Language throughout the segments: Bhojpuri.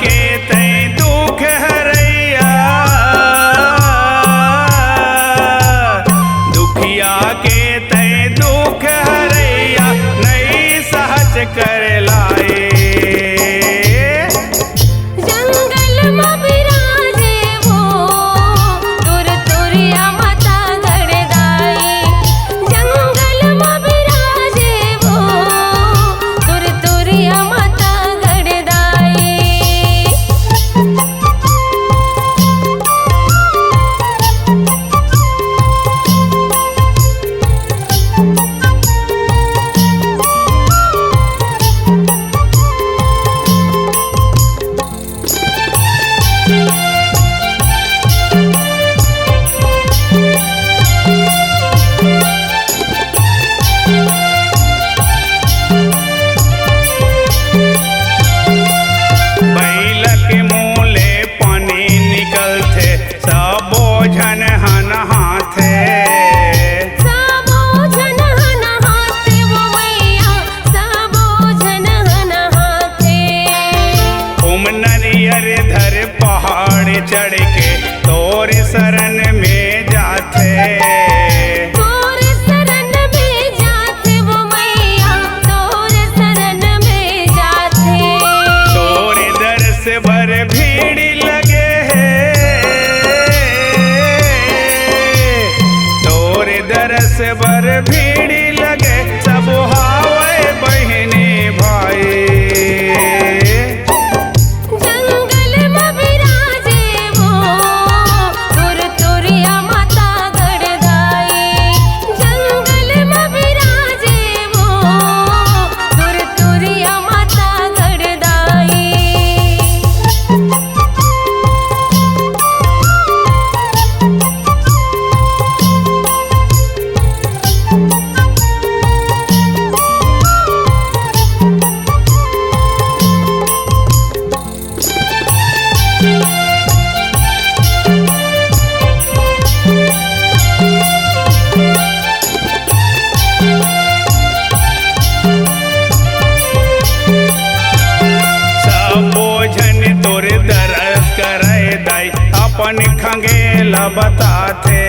के तय दुख हरैया, दुखिया के तय दुख हरैया, नहीं सहज कर लाए। चढ़ के तोर शरण में जाते, तोर शरण में जाते वो मैया, तोर शरण में जाते। तोर दर्श बर भीड़ लगे है, तोर दर्श बर भीड़ लगे, सब हावे बहने भाई। अपन खंगेला बताते,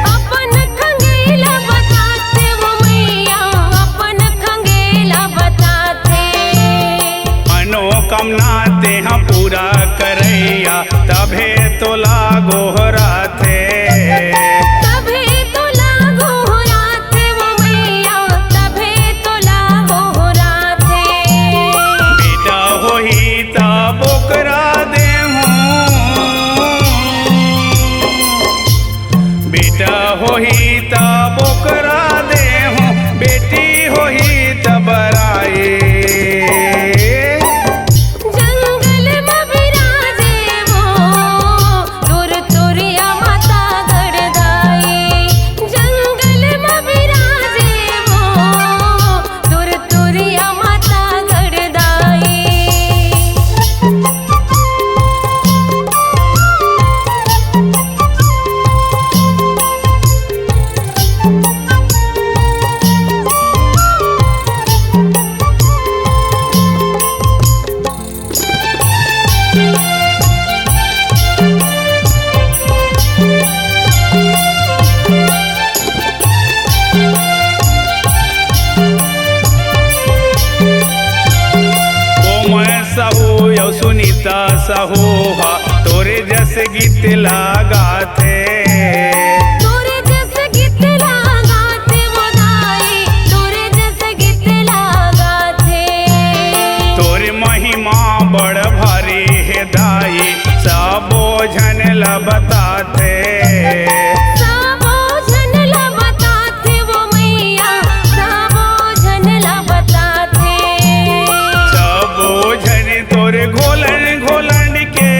अपन खंगेला बताते वो मैया, अपन खंगेला बताते। मनोकामना ते हम पूरा करैया, तभे तो लागो राते, तभे तो लागो राते वो मैया, तभे तो लागो राते। बेटा होही तब ओकरा बेटा होही तब ओकरा देहूँ, बेटी होही तब राए। जंगल में बिराजे वो, तुर तुरिया माता गड़दाई। जंगल में बिराजे वो, तुर तुरिया माता गड़दाई। सहू यौ सुनीता सहोहा, तोरे जस गीत लगाते, तोरे जस गीत लगाते वो दाई, तोरे जस गीत लगाते। तोरे महिमा बड़ भारी है दाई, सबो झन ला बताते, सबो झन ला बताते वो मैया, सबो झन ला बताते। सबो झन तोरे घोलन घोलन के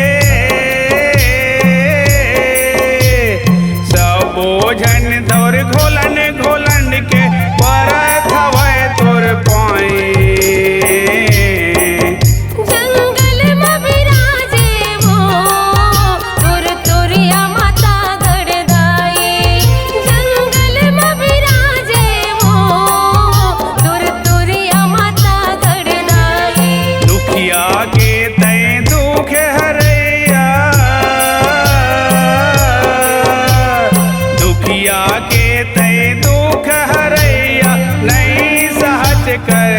कर